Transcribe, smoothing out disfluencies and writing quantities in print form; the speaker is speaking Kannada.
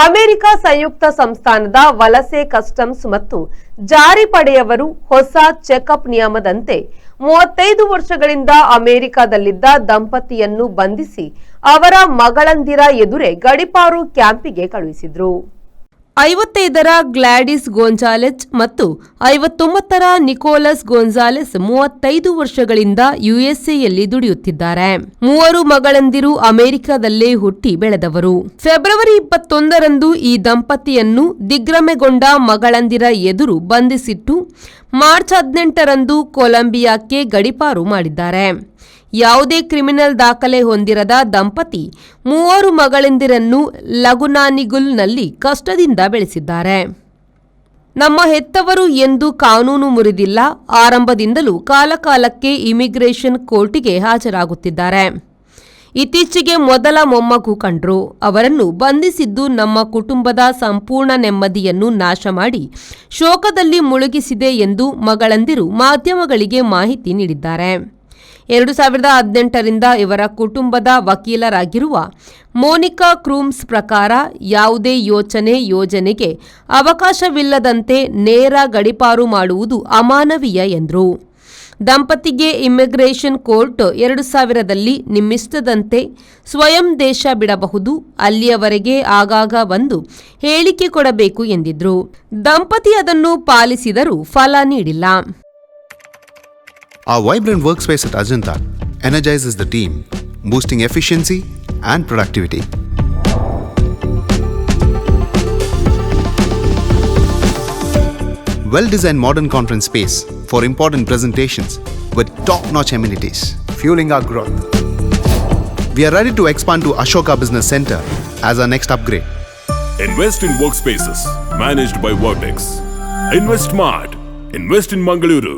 ಅಮೆರಿಕ ಸಂಯುಕ್ತ ಸಂಸ್ಥಾನದ ವಲಸೆ ಕಸ್ಟಮ್ಸ್ ಮತ್ತು ಜಾರಿ ಪಡೆಯವರು ಹೊಸ ಚೆಕ್ಅಪ್ ನಿಯಮದಂತೆ 35 ವರ್ಷಗಳಿಂದ ಅಮೆರಿಕದಲ್ಲಿದ್ದ ದಂಪತಿಯನ್ನು ಬಂಧಿಸಿ ಅವರ ಮಗಳಂದಿರ ಎದುರೇ ಗಡಿಪಾರು ಕ್ಯಾಂಪಿಗೆ ಕಳುಹಿಸಿದರು. 55ರ ಗ್ಲಾಡಿಸ್ ಗೋನ್ಜಾಲೆಸ್ ಮತ್ತು 59ರ ನಿಕೋಲಸ್ ಗೋನ್ಜಾಲೆಸ್ 35 ವರ್ಷಗಳಿಂದ ಯುಎಸ್ಎಯಲ್ಲಿ ದುಡಿಯುತ್ತಿದ್ದಾರೆ. ಮೂವರು ಮಗಳಂದಿರು ಅಮೆರಿಕದಲ್ಲೇ ಹುಟ್ಟಿ ಬೆಳೆದವರು. ಫೆಬ್ರವರಿ 21ರಂದು ಈ ದಂಪತಿಯನ್ನು ದಿಗ್ಭ್ರಮೆಗೊಂಡ ಮಗಳಂದಿರ ಎದುರು ಬಂಧಿಸಿಟ್ಟು ಮಾರ್ಚ್ 18ರಂದು ಕೊಲಂಬಿಯಾಕ್ಕೆ ಗಡಿಪಾರು ಮಾಡಿದ್ದಾರೆ. ಯಾವುದೇ ಕ್ರಿಮಿನಲ್ ದಾಖಲೆ ಹೊಂದಿರದ ದಂಪತಿ ಮೂವರು ಮಗಳಂದಿರನ್ನು ಲಗುನಾನಿಗುಲ್ನಲ್ಲಿ ಕಷ್ಟದಿಂದ ಬೆಳೆಸಿದ್ದಾರೆ. ನಮ್ಮ ಹೆತ್ತವರು ಎಂದು ಕಾನೂನು ಮುರಿದಿಲ್ಲ. ಆರಂಭದಿಂದಲೂ ಕಾಲಕಾಲಕ್ಕೆ ಇಮಿಗ್ರೇಷನ್ ಕೋರ್ಟಿಗೆ ಹಾಜರಾಗುತ್ತಿದ್ದಾರೆ. ಇತ್ತೀಚೆಗೆ ಮೊದಲ ಮೊಮ್ಮಗು ಕಂಡ್ರು. ಅವರನ್ನು ಬಂಧಿಸಿದ್ದು ನಮ್ಮ ಕುಟುಂಬದ ಸಂಪೂರ್ಣ ನೆಮ್ಮದಿಯನ್ನು ನಾಶ ಮಾಡಿ ಶೋಕದಲ್ಲಿ ಮುಳುಗಿಸಿದೆ ಎಂದು ಮಗಳಂದಿರು ಮಾಧ್ಯಮಗಳಿಗೆ ಮಾಹಿತಿ ನೀಡಿದ್ದಾರೆ. 2018ರಿಂದ ಇವರ ಕುಟುಂಬದ ವಕೀಲರಾಗಿರುವ ಮೋನಿಕಾ ಕ್ರೂಮ್ಸ್ ಪ್ರಕಾರ ಯಾವುದೇ ಯೋಜನೆಗೆ ಅವಕಾಶವಿಲ್ಲದಂತೆ ನೇರ ಗಡಿಪಾರು ಮಾಡುವುದು ಅಮಾನವೀಯ ಎಂದರು. ದಂಪತಿಗೆ ಇಮಿಗ್ರೇಷನ್ ಕೋರ್ಟ್ 2000ರಲ್ಲಿ ನಿಮ್ಮಿಷ್ಟದಂತೆ ಸ್ವಯಂ ದೇಶ ಬಿಡಬಹುದು, ಅಲ್ಲಿಯವರೆಗೆ ಆಗಾಗ ಬಂದು ಹೇಳಿಕೆ ಕೊಡಬೇಕು ಎಂದಿದ್ರು. ದಂಪತಿ ಅದನ್ನು ಪಾಲಿಸಿದರೂ ಫಲ ನೀಡಿಲ್ಲ. Our vibrant workspace at Ajanta energizes the team, boosting efficiency and productivity. Well-designed modern conference space for important presentations with top-notch amenities, fueling our growth. We are ready to expand to Ashoka Business Center as our next upgrade. Invest in workspaces managed by Vertex. Invest smart. Invest in Mangaluru.